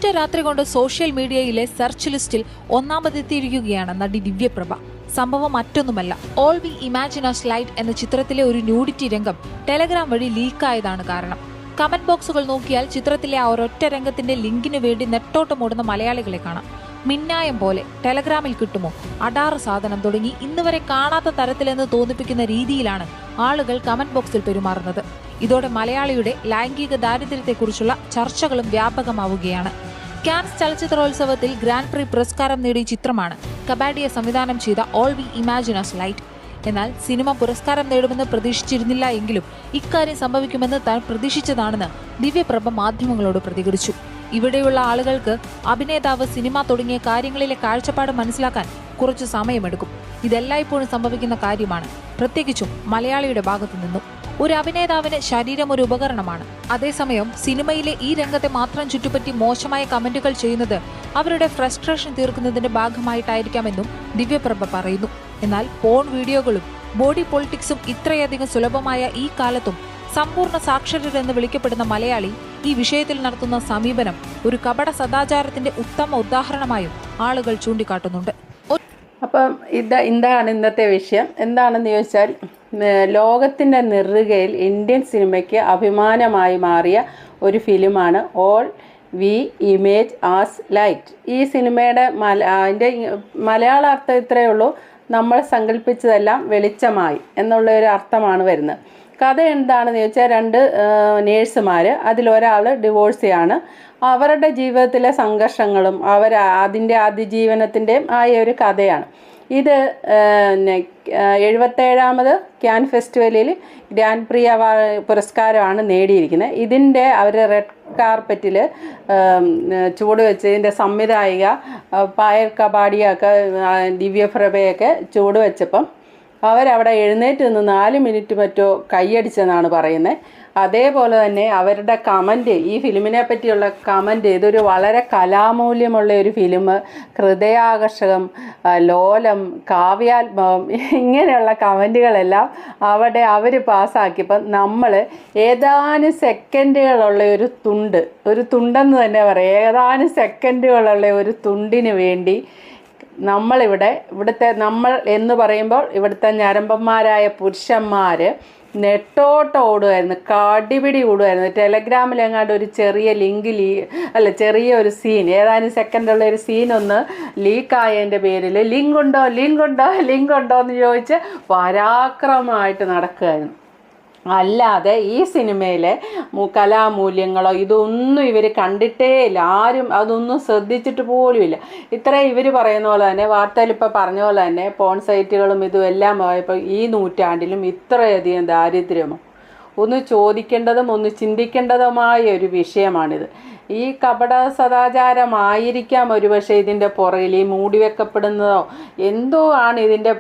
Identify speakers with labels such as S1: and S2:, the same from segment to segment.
S1: ഒറ്റ രാത്രി കൊണ്ട് സോഷ്യൽ മീഡിയയിലെ സെർച്ച് ലിസ്റ്റിൽ ഒന്നാമതെത്തിയിരിക്കുകയാണ് നടി ദിവ്യപ്രഭ. സംഭവം മറ്റൊന്നുമല്ല, all we imagine us light എന്ന ചിത്രത്തിലെ ഒരു ന്യൂഡിറ്റി രംഗം ടെലഗ്രാം വഴി ലീക്കായതാണ് കാരണം. കമന്റ് ബോക്സുകൾ നോക്കിയാൽ ചിത്രത്തിലെ ആ ഒരൊറ്റ രംഗത്തിന്റെ ലിങ്കിനു വേണ്ടി നെട്ടോട്ടമോടുന്ന മലയാളികളെ കാണാം. മിന്നായം പോലെ ടെലഗ്രാമിൽ കിട്ടുമോ, അടാറ് സാധനം തുടങ്ങി ഇന്നുവരെ കാണാത്ത തരത്തിലെന്ന് തോന്നിപ്പിക്കുന്ന രീതിയിലാണ് ആളുകൾ കമന്റ് ബോക്സിൽ പെരുമാറുന്നത്. ഇതോടെ മലയാളിയുടെ ലൈംഗിക ദാരിദ്ര്യത്തെക്കുറിച്ചുള്ള ചർച്ചകളും വ്യാപകമാവുകയാണ്. കാൻസ് ചലച്ചിത്രോത്സവത്തിൽ ഗ്രാൻഡ് പ്രീ പുരസ്കാരം നേടിയ ചിത്രമാണ് കബാഡിയെ സംവിധാനം ചെയ്ത all we imagine us light. എന്നാൽ സിനിമ പുരസ്കാരം നേടുമെന്ന് പ്രതീക്ഷിച്ചിരുന്നില്ല എങ്കിലും ഇക്കാര്യം സംഭവിക്കുമെന്ന് താൻ പ്രതീക്ഷിച്ചതാണെന്ന് ദിവ്യപ്രഭ മാധ്യമങ്ങളോട് പ്രതികരിച്ചു. ഇവിടെയുള്ള ആളുകൾക്ക് അഭിനേതാവ്, സിനിമ തുടങ്ങിയ കാര്യങ്ങളിലെ കാഴ്ചപ്പാട് മനസ്സിലാക്കാൻ കുറച്ചു സമയമെടുക്കും. ഇതെല്ലായ്പ്പോഴും സംഭവിക്കുന്ന കാര്യമാണ്, പ്രത്യേകിച്ചും മലയാളിയുടെ ഭാഗത്തു നിന്നും. ഒരു അഭിനേതാവിന് ശരീരം ഒരു ഉപകരണമാണ്. അതേസമയം സിനിമയിലെ ഈ രംഗത്തെ മാത്രം ചുറ്റുപറ്റി മോശമായ കമന്റുകൾ ചെയ്യുന്നത് അവരുടെ ഫ്രസ്ട്രേഷൻ തീർക്കുന്നതിന്റെ ഭാഗമായിട്ടായിരിക്കാമെന്നും ദിവ്യപ്രഭ പറയുന്നു. എന്നാൽ പോൺ വീഡിയോകളും ബോഡി പൊളിറ്റിക്സും ഇത്രയധികം സുലഭമായ ഈ കാലത്തും സമ്പൂർണ്ണ സാക്ഷരരെന്ന് വിളിക്കപ്പെടുന്ന മലയാളി ഈ വിഷയത്തിൽ നടത്തുന്ന സമീപനം ഒരു കപട സദാചാരത്തിന്റെ ഉത്തമ ഉദാഹരണമായും ആളുകൾ ചൂണ്ടിക്കാട്ടുന്നുണ്ട്.
S2: അപ്പം ഇതാണ് ഇന്നത്തെ വിഷയം. എന്താണെന്ന് ചോദിച്ചാൽ, ലോകത്തിൻ്റെ നെറുകയിൽ ഇന്ത്യൻ സിനിമയ്ക്ക് അഭിമാനമായി മാറിയ ഒരു ഫിലിമാണ് All We Imagine as Light. ഈ സിനിമയുടെ അതിൻ്റെ മലയാള അർത്ഥം ഇത്രയേ ഉള്ളൂ: നമ്മൾ സങ്കല്പിച്ചതെല്ലാം വെളിച്ചമായി എന്നുള്ള ഒരു അർത്ഥമാണ് വരുന്നത്. കഥ എന്താണെന്ന് ചോദിച്ചാൽ, രണ്ട് നേഴ്സുമാർ, അതിലൊരാൾ ഡിവോഴ്സിയാണ്. അവരുടെ ജീവിതത്തിലെ സംഘർഷങ്ങളും അതിൻ്റെ അതിജീവനത്തിൻ്റെയും ആയ ഒരു കഥയാണ് ഇത്. 77ാമത് ക്യാൻ ഫെസ്റ്റിവലിൽ ഗ്രാൻഡ് പ്രീ പുരസ്കാരമാണ് നേടിയിരിക്കുന്നത്. ഇതിൻ്റെ അവർ റെഡ് കാർപ്പറ്റിൽ ചുവടുവെച്ച് ഇതിൻ്റെ സംവിധായിക പായൽ കബാഡിയൊക്കെ ദിവ്യപ്രഭയൊക്കെ ചുവടുവെച്ചപ്പം അവരവിടെ എഴുന്നേറ്റ് നിന്ന് 4 മിനിറ്റ് മറ്റോ കൈയടിച്ചെന്നാണ് പറയുന്നത്. അതേപോലെ തന്നെ അവരുടെ കമൻറ്റ്, ഈ ഫിലിമിനെ പറ്റിയുള്ള കമൻറ്റ്, ഇതൊരു വളരെ കലാമൂല്യമുള്ള ഒരു ഫിലിം, ഹൃദയാകർഷകം, ലോലം, കാവ്യാത്മകം, ഇങ്ങനെയുള്ള കമൻറ്റുകളെല്ലാം അവിടെ അവർ പാസ്സാക്കിയപ്പം നമ്മൾ ഏതാനും സെക്കൻഡുകളുള്ള ഒരു തുണ്ടെന്ന് തന്നെ പറയാം, ഏതാനും സെക്കൻഡുകളുള്ള ഒരു തുണ്ടിന് വേണ്ടി നമ്മൾ എന്ന് പറയുമ്പോൾ ഇവിടുത്തെ ഞരമ്പന്മാരായ പുരുഷന്മാർ നെട്ടോട്ടം ഓടുമായിരുന്നു, കാടിപിടി ഓടുമായിരുന്നു. ടെലഗ്രാമിലെങ്ങാണ്ട് ഒരു ചെറിയ ചെറിയ ഒരു സീൻ, ഏതാനും സെക്കൻഡുള്ള ഒരു സീൻ ഒന്ന് ലീക്കായതിൻ്റെ പേരിൽ ലിങ്ക് ഉണ്ടോ എന്ന് ചോദിച്ച് പരാക്രമമായിട്ട് നടക്കുകയായിരുന്നു. അല്ലാതെ ഈ സിനിമയിലെ കലാമൂല്യങ്ങളോ ഇതൊന്നും ഇവർ കണ്ടിട്ടേ ഇല്ല. ആരും അതൊന്നും ശ്രദ്ധിച്ചിട്ട് പോലുമില്ല. ഇത്രയും ഇവർ പറയുന്ന പോലെ തന്നെ, വാർത്തയിൽ ഇപ്പോൾ പറഞ്ഞ പോലെ തന്നെ, പോൺ സൈറ്റുകളും ഇതും എല്ലാം പോയപ്പോൾ ഈ നൂറ്റാണ്ടിലും ഇത്രയധികം ദാരിദ്ര്യമോ ഒന്ന് ചോദിക്കേണ്ടതും ഒന്ന് ചിന്തിക്കേണ്ടതുമായ ഒരു വിഷയമാണിത്. ഈ കപട സദാചാരമായിരിക്കാം ഒരുപക്ഷെ ഇതിൻ്റെ പുറകിൽ, ഈ മൂടിവെക്കപ്പെടുന്നതോ എന്തോ ആണ് ഇതിൻ്റെ.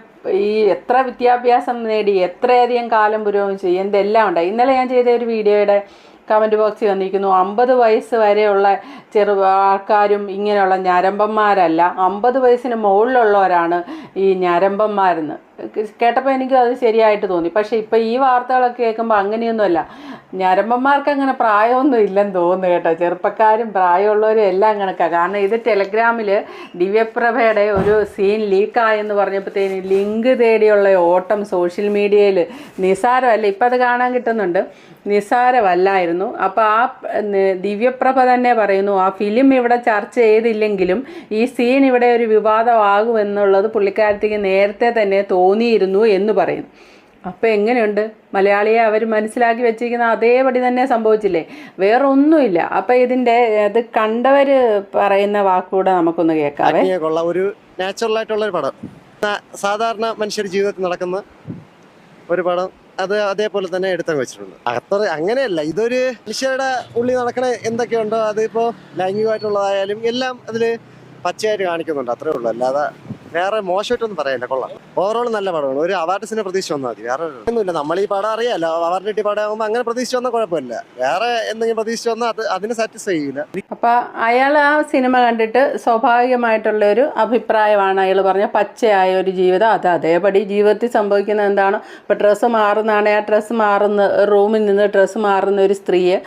S2: ഈ എത്ര വിദ്യാഭ്യാസം നേടി, എത്രയധികം കാലം പുരോഗമിച്ചു, എന്തെല്ലാം ഉണ്ടായി. ഇന്നലെ ഞാൻ ചെയ്ത ഒരു വീഡിയോയുടെ കമൻറ്റ് ബോക്സിൽ വന്നിരിക്കുന്നു, 50 വയസ്സ് വരെയുള്ള ആൾക്കാരും ഇങ്ങനെയുള്ള ഞരമ്പന്മാരല്ല, 50 വയസ്സിന് മുകളിലുള്ളവരാണ് ഈ ഞരമ്പന്മാരെന്ന് കേട്ടപ്പോൾ എനിക്കും അത് ശരിയായിട്ട് തോന്നി. പക്ഷേ ഇപ്പോൾ ഈ വാർത്തകളൊക്കെ കേൾക്കുമ്പോൾ അങ്ങനെയൊന്നുമല്ല, ഞരമ്പന്മാർക്ക് അങ്ങനെ പ്രായമൊന്നും ഇല്ലെന്ന് തോന്നുന്നു കേട്ടോ. ചെറുപ്പക്കാരും പ്രായമുള്ളവരും എല്ലാം കണക്കാണ്. കാരണം ഇത് ടെലഗ്രാമിൽ ദിവ്യപ്രഭയുടെ ഒരു സീൻ ലീക്കായെന്ന് പറഞ്ഞപ്പോഴത്തേന് ലിങ്ക് തേടിയുള്ള ഓട്ടം സോഷ്യൽ മീഡിയയിൽ നിസാരമല്ല. ഇപ്പം അത് കാണാൻ കിട്ടുന്നുണ്ട്, നിസാരമല്ലായിരുന്നു. അപ്പോൾ ആ ദിവ്യപ്രഭ തന്നെ പറയുന്നു, ആ ഫിലിം ഇവിടെ ചർച്ച ചെയ്തില്ലെങ്കിലും ഈ സീൻ ഇവിടെ ഒരു വിവാദമാകുമെന്നുള്ളത് പുള്ളിക്കാരത്തേക്ക് നേരത്തെ തന്നെ തോന്നിയിരുന്നു എന്ന് പറയുന്നു. അപ്പോൾ എങ്ങനെയുണ്ട്, മലയാളിയെ അവർ മനസ്സിലാക്കി വെച്ചിരിക്കുന്ന അതേപടി തന്നെ സംഭവിച്ചില്ലേ, വേറെ ഒന്നുമില്ല. അപ്പം ഇതിൻ്റെ അത് കണ്ടവർ പറയുന്ന വാക്കുകൂടെ നമുക്കൊന്ന് കേൾക്കാവേ.
S3: ഒരു നാച്ചുറൽ ആയിട്ടുള്ള ഒരു പടം, സാധാരണ മനുഷ്യർ ജീവിതത്തിൽ നടക്കുന്ന ഒരു പടം, അത് അതേപോലെ തന്നെ എടുത്തങ്ങ് വെച്ചിട്ടുണ്ട്. അത്ര അങ്ങനെയല്ല, ഇതൊരു മനുഷ്യരുടെ ഉള്ളിൽ നടക്കണ എന്തൊക്കെയുണ്ടോ അതിപ്പോൾ ലൈംഗികമായിട്ടുള്ളതായാലും എല്ലാം അതിൽ പച്ചയായിട്ട് കാണിക്കുന്നുണ്ട്, അത്രേ ഉള്ളൂ. അല്ലാതെ വേറെ മോശമായിട്ടൊന്നും പറയല്ല, കൊള്ളാം. ഓവറോൾ നല്ല പടമാണ്. ഒരു അവാർഡ്സിനെ പ്രതീക്ഷ വന്നാൽ മതി, വേറെ ഒന്നുമില്ല. നമ്മൾ ഈ പടം അറിയാലോ, അവാർഡ് കിട്ടിയ പടം ആകുമ്പോൾ അങ്ങനെ പ്രതീക്ഷ വന്നാൽ കുഴപ്പമില്ല. വേറെ എന്തെങ്കിലും പ്രതീക്ഷ വന്നാൽ അതിന് സാറ്റിസ്ഫൈ ചെയ്യില്ല.
S2: അപ്പൊ അയാൾ ആ സിനിമ കണ്ടിട്ട് സ്വാഭാവികമായിട്ടുള്ള ഒരു അഭിപ്രായമാണ് അയാൾ പറഞ്ഞ പച്ചയായ ഒരു ജീവിതം, അത് അതേപടി ജീവിതത്തിൽ സംഭവിക്കുന്നത് എന്താണോ. ഇപ്പൊ ഡ്രസ്സ് മാറുന്നതാണ്, ആ ഡ്രസ്സ് മാറുന്ന റൂമിൽ നിന്ന് ഡ്രസ്സ് മാറുന്ന ഒരു സ്ത്രീയെ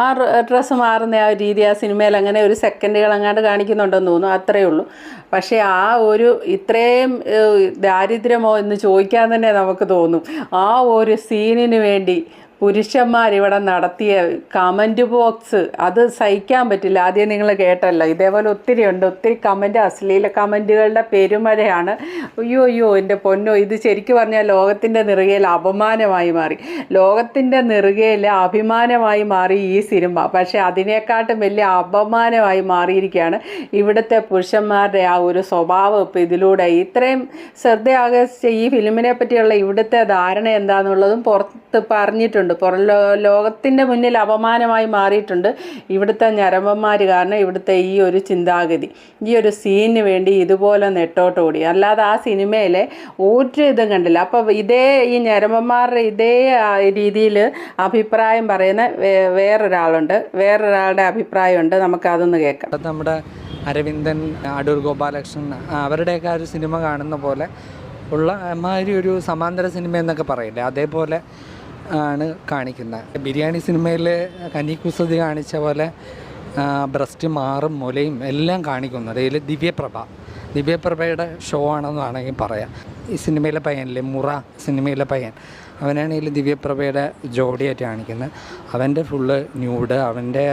S2: ആ ഡ്രസ്സ് മാറുന്ന ആ ഒരു രീതി ആ സിനിമയിൽ അങ്ങനെ ഒരു സെക്കൻഡുകൾ അങ്ങാണ്ട് കാണിക്കുന്നുണ്ടെന്ന് തോന്നുന്നു, അത്രയേ ഉള്ളൂ. പക്ഷേ ആ ഒരു ഇത്രയും ദാരിദ്ര്യമോ എന്ന് ചോദിക്കാൻ തന്നെ നമുക്ക് തോന്നും. ആ ഒരു സീനിന് വേണ്ടി പുരുഷന്മാരിവിടെ നടത്തിയ കമൻറ്റ് ബോക്സ് അത് സഹിക്കാൻ പറ്റില്ല. ആദ്യം നിങ്ങൾ കേട്ടല്ലോ, ഇതേപോലെ ഒത്തിരി ഉണ്ട്, ഒത്തിരി കമൻറ്റ്, അശ്ലീല കമൻറ്റുകളുടെ പെരുമഴയാണ്. അയ്യോ എൻ്റെ പൊന്നോ, ഇത് ശരിക്കും പറഞ്ഞാൽ ലോകത്തിൻ്റെ നെറുകയിൽ അപമാനമായി മാറി, ലോകത്തിൻ്റെ നെറുകയിൽ അഭിമാനമായി മാറി ഈ സിനിമ. പക്ഷേ അതിനേക്കാട്ടും വലിയ അപമാനമായി മാറിയിരിക്കുകയാണ് ഇവിടുത്തെ പുരുഷന്മാരുടെ ആ ഒരു സ്വഭാവം. ഇപ്പോൾ ഇതിലൂടെ ഇത്രയും ശ്രദ്ധയാകർഷിച്ച ഈ ഫിലിമിനെ പറ്റിയുള്ള ഇവിടുത്തെ ധാരണ എന്താണെന്നുള്ളതും പുറത്ത് പറഞ്ഞിട്ടുണ്ട്. ലോകത്തിൻ്റെ മുന്നിൽ അപമാനമായി മാറിയിട്ടുണ്ട് ഇവിടുത്തെ ഞരമ്പന്മാർ. കാരണം ഇവിടുത്തെ ഈ ഒരു ചിന്താഗതി, ഈ ഒരു സീനിന് വേണ്ടി ഇതുപോലെ നെട്ടോട്ടോടി, അല്ലാതെ ആ സിനിമയിലെ ഒരു ഇതും കണ്ടില്ല. അപ്പോൾ ഈ ഞരമ്പന്മാരുടെ ഇതേ രീതിയിൽ അഭിപ്രായം പറയുന്ന വേറൊരാളുടെ അഭിപ്രായമുണ്ട്, നമുക്കതൊന്ന് കേൾക്കാം.
S4: നമ്മുടെ അരവിന്ദൻ, അടൂർ ഗോപാലകൃഷ്ണൻ അവരുടെയൊക്കെ ഒരു സിനിമ കാണുന്ന പോലെ ഉള്ള മാതിരി ഒരു സമാന്തര സിനിമ എന്നൊക്കെ പറയില്ലേ, അതേപോലെ ആണ് കാണിക്കുന്നത്. ബിരിയാണി സിനിമയിൽ കനി കുസൃതി കാണിച്ച പോലെ ബ്രസ്റ്റ് മാറും മുലയും എല്ലാം കാണിക്കുന്നു. അതിൽ ദിവ്യപ്രഭയുടെ ഷോ ആണെന്ന് വേണമെങ്കിൽ പറയാം. ഈ സിനിമയിലെ പയ്യനില്ലേ, മുറ സിനിമയിലെ പയ്യൻ, അവനാണെങ്കിൽ ദിവ്യപ്രഭയുടെ ജോഡിയായിട്ട് കാണിക്കുന്നത്. അവൻ്റെ ഫുള്ള് ന്യൂഡ്, അവൻ്റെ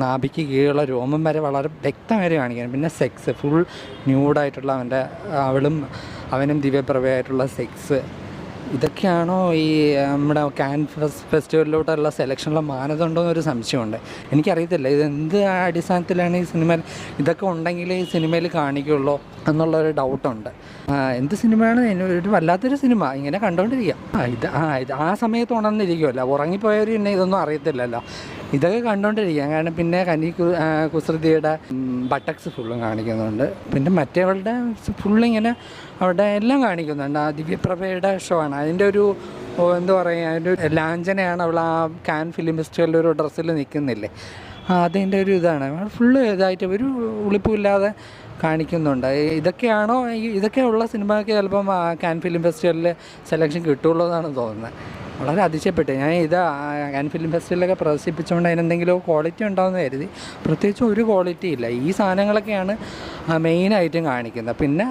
S4: നാഭിക്ക് കീഴുള്ള രോമം വരെ വളരെ വ്യക്തമായിട്ട് കാണിക്കുന്നത്. പിന്നെ സെക്സ് ഫുൾ ന്യൂഡായിട്ടുള്ള അവനും ദിവ്യപ്രഭയായിട്ടുള്ള സെക്സ്. ഇതൊക്കെയാണോ ഈ നമ്മുടെ കാൻ ഫെസ്റ്റിവലിലോട്ടുള്ള സെലക്ഷനുള്ള മാനദണ്ഡം എന്നൊരു സംശയമുണ്ട്. എനിക്കറിയത്തില്ല ഇതെന്ത് അടിസ്ഥാനത്തിലാണ് ഈ സിനിമ ഇതൊക്കെ ഉണ്ടെങ്കിൽ ഈ സിനിമയിൽ കാണിക്കുള്ളൂ എന്നുള്ളൊരു ഡൗട്ടുണ്ട്. എന്ത് സിനിമയാണ്, ഒരു വല്ലാത്തൊരു സിനിമ, ഇങ്ങനെ കണ്ടുകൊണ്ടിരിക്കുക. ആ സമയത്ത് ഉണർന്നിരിക്കുമല്ലോ, ഉറങ്ങിപ്പോയവർ പിന്നെ ഇതൊന്നും അറിയത്തില്ലല്ലോ, ഇതൊക്കെ കണ്ടുകൊണ്ടിരിക്കുക. കാരണം പിന്നെ കുസൃതിയുടെ ബട്ടക്സ് ഫുള്ളും കാണിക്കുന്നുണ്ട്. പിന്നെ മറ്റേവളുടെ ഫുള്ളിങ്ങനെ അവിടെ എല്ലാം കാണിക്കുന്നുണ്ട്. ആ ദിവ്യപ്രഭയുടെ ഷോ ആണ്, അതിൻ്റെ ഒരു എന്താ പറയുക, അതിൻ്റെ ഒരു ലാഞ്ചനയാണ്. അവൾ ആ കാൻ ഫിലിം ഫെസ്റ്റിവലിൽ ഒരു ഡ്രസ്സിൽ നിൽക്കുന്നില്ലേ, അതിൻ്റെ ഒരു ഇതാണ്. ഫുള്ള് ഇതായിട്ട് ഒരു ഉളിപ്പില്ലാതെ കാണിക്കുന്നുണ്ട്. ഇതൊക്കെയുള്ള സിനിമയ്ക്ക് ചിലപ്പം കാൻ ഫിലിം ഫെസ്റ്റിവലിൽ സെലക്ഷൻ കിട്ടുള്ളൂ എന്നാണ് തോന്നുന്നത്. വളരെ അതിശയപ്പെട്ടു ഞാൻ. കാൻ ഫിലിം ഫെസ്റ്റിവലൊക്കെ പ്രദർശിപ്പിച്ചുകൊണ്ട് അതിനെന്തെങ്കിലും ക്വാളിറ്റി ഉണ്ടാകുമെന്ന് കരുതി. പ്രത്യേകിച്ച് ഒരു ക്വാളിറ്റി ഇല്ല. ഈ സാധനങ്ങളൊക്കെയാണ് മെയിനായിട്ടും കാണിക്കുന്നത്. പിന്നെ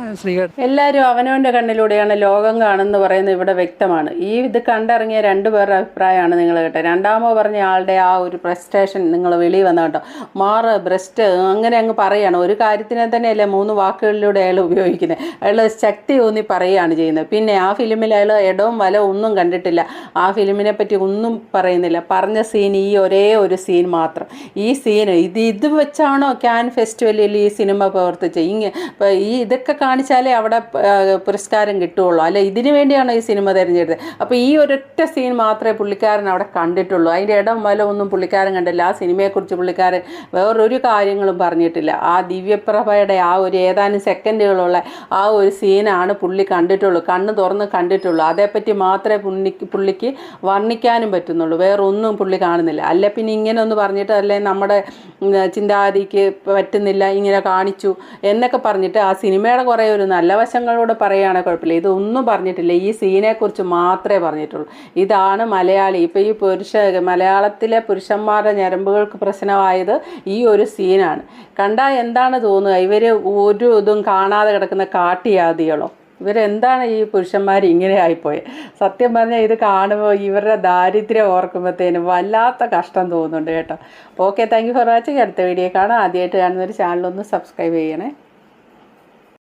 S2: എല്ലാവരും അവനവൻ്റെ കണ്ണിലൂടെയാണ് ലോകം കാണുന്നത് പറയുന്നത് ഇവിടെ വ്യക്തമാണ്. ഇത് കണ്ടിറങ്ങിയ രണ്ടുപേരുടെ അഭിപ്രായമാണ് നിങ്ങൾ കേട്ടത്. രണ്ടാമോ പറഞ്ഞ ആളുടെ ആ ഒരു പ്രസ്റ്റേഷൻ നിങ്ങൾ വെളിയിൽ വന്ന കേട്ടോ, ബ്രസ്റ്റ് അങ്ങനെ അങ്ങ് പറയുകയാണ്. ഒരു കാര്യത്തിനെ തന്നെയല്ലേ 3 വാക്കുകളിലൂടെ അയാൾ ഉപയോഗിക്കുന്നത്. അയാൾ ശക്തി ഊന്നി പറയുകയാണ് ചെയ്യുന്നത്. പിന്നെ ആ ഫിലിമിൽ അയാൾ ഇടവും വലവും ഒന്നും കണ്ടിട്ടില്ല, ആ ഫിലിമിനെ പറ്റി ഒന്നും പറയുന്നില്ല. പറഞ്ഞ സീൻ ഈ ഒരേ ഒരു സീൻ മാത്രം. ഈ സീന് ഇത് വെച്ചാണോ കാൻ ഫെസ്റ്റിവലിൽ ഈ സിനിമ പ്രവർത്തിച്ചത്? ഇതൊക്കെ കാണിച്ചാലേ അവിടെ പുരസ്കാരം കിട്ടുകയുള്ളൂ, അല്ല ഇതിനു വേണ്ടിയാണോ ഈ സിനിമ തിരഞ്ഞെടുത്തത്? അപ്പോൾ ഈ ഒരൊറ്റ സീൻ മാത്രമേ പുള്ളിക്കാരൻ അവിടെ കണ്ടിട്ടുള്ളൂ. അതിൻ്റെ ഇടം വല ഒന്നും പുള്ളിക്കാരൻ കണ്ടില്ല. ആ സിനിമയെക്കുറിച്ച് പുള്ളിക്കാരൻ വേറൊരു കാര്യങ്ങളും പറഞ്ഞിട്ടില്ല. ആ ദിവ്യപ്രഭയുടെ ആ ഒരു ഏതാനും സെക്കൻഡുകളുള്ള ആ ഒരു സീനാണ് പുള്ളി കണ്ടിട്ടുള്ളൂ, കണ്ണ് തുറന്ന് കണ്ടിട്ടുള്ളൂ. അതേപ്പറ്റി മാത്രമേ പുള്ളിക്ക് വർണ്ണിക്കാനും പറ്റുന്നുള്ളൂ, വേറൊന്നും പുള്ളി കാണുന്നില്ല. അല്ല പിന്നെ ഇങ്ങനെ ഒന്ന് പറഞ്ഞിട്ട്, അല്ലെ നമ്മുടെ ചിന്താഗതിക്ക് പറ്റുന്നില്ല ഇങ്ങനെ കാണിച്ചു എന്നൊക്കെ പറഞ്ഞിട്ട് ആ സിനിമയുടെ കുറേ ഒരു നല്ല വശങ്ങളോട് പറയുകയാണെങ്കിൽ കുഴപ്പമില്ല. ഇതൊന്നും പറഞ്ഞിട്ടില്ല, ഈ സീനെക്കുറിച്ച് മാത്രമേ പറഞ്ഞിട്ടുള്ളൂ. ഇതാണ് മലയാളി. ഇപ്പോൾ ഈ മലയാളത്തിലെ പുരുഷന്മാരുടെ ഞരമ്പുകൾക്ക് പ്രശ്നമായത് ഈ ഒരു സീനാണ്. കണ്ടാൽ എന്താണ് തോന്നുക? ഇവർ ഒരു ഇതും കാണാതെ കിടക്കുന്ന കാട്ടിയാദികളോ? ഇവരെന്താണ് ഈ പുരുഷന്മാർ ഇങ്ങനെ ആയിപ്പോയത്? സത്യം പറഞ്ഞാൽ ഇത് കാണുമ്പോൾ ഇവരുടെ ദാരിദ്ര്യം ഓർക്കുമ്പോഴത്തേനും വല്ലാത്ത കഷ്ടം തോന്നുന്നുണ്ട് കേട്ടോ. Okay, thank you for watching. അടുത്ത വീഡിയോ കാണാം. ആദ്യമായിട്ട് കാണുന്നൊരു ചാനലൊന്ന് സബ്സ്ക്രൈബ് ചെയ്യണേ.